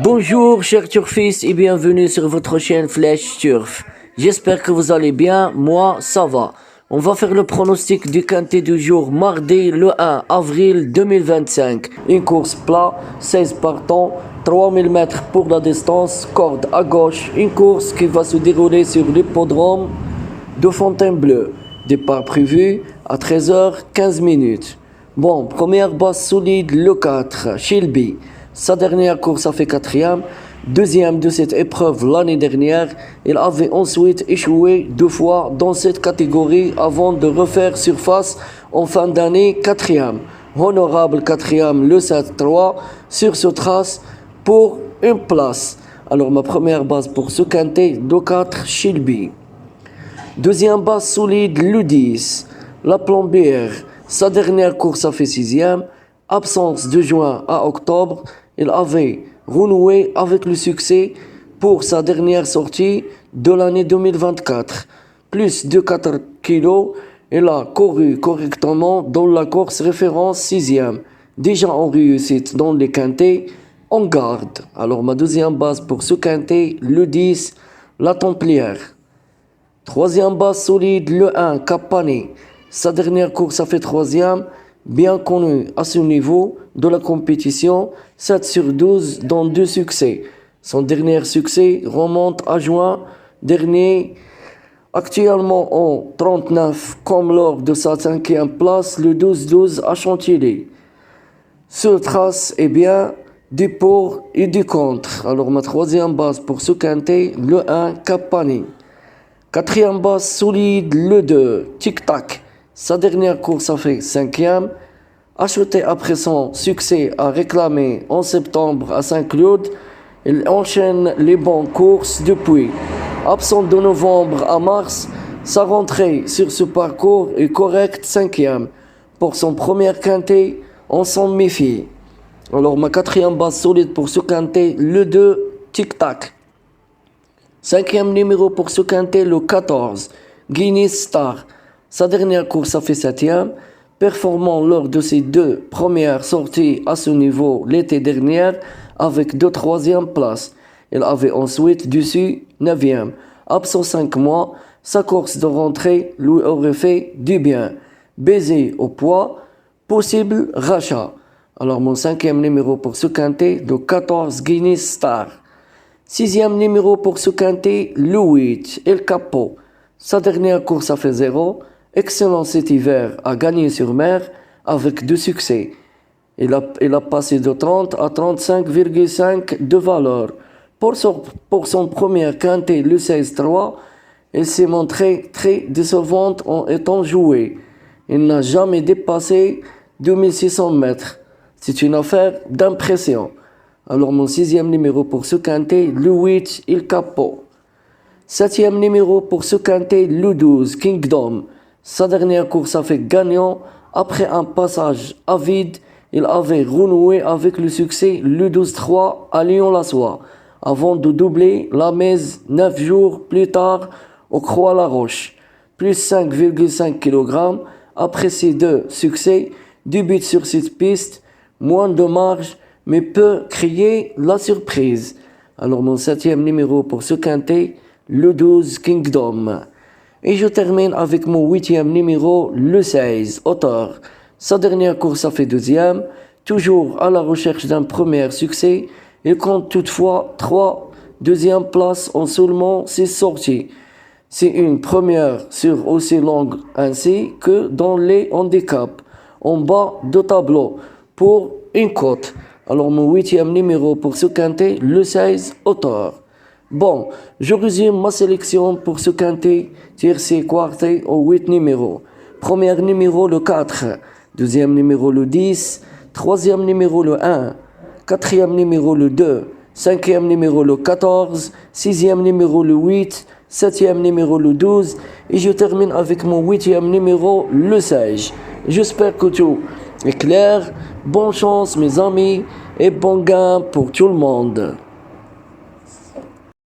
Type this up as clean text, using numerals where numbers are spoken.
Bonjour chers turfistes et bienvenue sur votre chaîne Flash Turf. J'espère que vous allez bien, moi ça va. On va faire le pronostic du quintet du jour mardi le 1 avril 2025. Une course plat, 16 partants, 3000 mètres pour la distance, corde à gauche. Une course qui va se dérouler sur l'hippodrome de Fontainebleau. Départ prévu à 13h15. Bon, première base solide, le 4, Shelby. Sa dernière course a fait quatrième, deuxième de cette épreuve l'année dernière. Il avait ensuite échoué 2 fois dans cette catégorie avant de refaire surface en fin d'année quatrième. Honorable quatrième, le 7-3 sur ce trace pour une place. Alors ma première base pour ce quintet, le 4, Shelby. Deuxième base solide, le 10, la plombière. Sa dernière course a fait sixième. Absence de juin à octobre, il avait renoué avec le succès pour sa dernière sortie de l'année 2024. Plus de 4 kilos, il a couru correctement dans la course référence sixième. Déjà en réussite dans les quintets, en garde. Alors ma deuxième base pour ce quintet, le 10, la Templière. Troisième base solide, le 1, Capani. Sa dernière course a fait troisième. Bien connu à ce niveau de la compétition, 7 sur 12 dans 2 succès. Son dernier succès remonte à juin dernier, actuellement en 39 comme lors de sa 5e place, le 12-12 à Chantilly. Ce trace est bien du pour et du contre. Alors ma troisième base pour ce quintet, le 1, Capani. Quatrième base solide, le 2, Tic Tac. Sa dernière course a fait 5e. Acheté après son succès à réclamer en septembre à Saint-Cloud, il enchaîne les bonnes courses depuis. Absent de novembre à mars, sa rentrée sur ce parcours est correcte 5e. Pour son premier quintet, on s'en méfie. Alors ma quatrième base solide pour ce quintet, le 2, Tic Tac. Cinquième numéro pour ce quintet, le 14, Guinness Star. Sa dernière course a fait 7e, performant lors de ses 2 premières sorties à ce niveau l'été dernier avec 2 3e places. Il avait ensuite dessus 9e. Absent 5 mois, sa course de rentrée lui aurait fait du bien. Baiser au poids, possible rachat. Alors mon 5e numéro pour ce quintet, le 14 Guinness Star. 6e numéro pour ce quintet, le 8, El Capo. Sa dernière course a fait 0. Excellent cet hiver à gagner sur mer avec 2 succès. Il a passé de 30 à 35,5 de valeur. Pour son premier quintet, le 16-3, il s'est montré très décevant en étant joué. Il n'a jamais dépassé 2600 mètres. C'est une affaire d'impression. Alors mon 6e numéro pour ce quintet, le 8, Il Capo. 7e numéro pour ce quintet, le 12, Kingdom. Sa dernière course a fait gagnant. Après un passage à vide, il avait renoué avec le succès le 12-3 à Lyon-la-Soie, avant de doubler la mise 9 jours plus tard au Croix-la-Roche. Plus 5,5 kg. Après ces 2 succès, débute sur cette piste, moins de marge, mais peut créer la surprise. Alors mon 7e numéro pour ce quintet, le 12 Kingdom. Et je termine avec mon 8e numéro, le 16, Auteur. Sa dernière course a fait 2e, toujours à la recherche d'un premier succès. Il compte toutefois 3 deuxième places en seulement 6 sorties. C'est une première sur aussi longue ainsi que dans les handicaps, en bas de tableau, pour une cote. Alors mon 8e numéro pour ce quintet, le 16, Auteur. Bon, je résume ma sélection pour ce quintet, tiercé quartet en 8 numéros. Premier numéro le 4, deuxième numéro le 10, troisième numéro le 1, quatrième numéro le 2, cinquième numéro le 14, sixième numéro le 8, septième numéro le 12 et je termine avec mon 8e numéro le 16. J'espère que tout est clair. Bonne chance mes amis et bon gain pour tout le monde.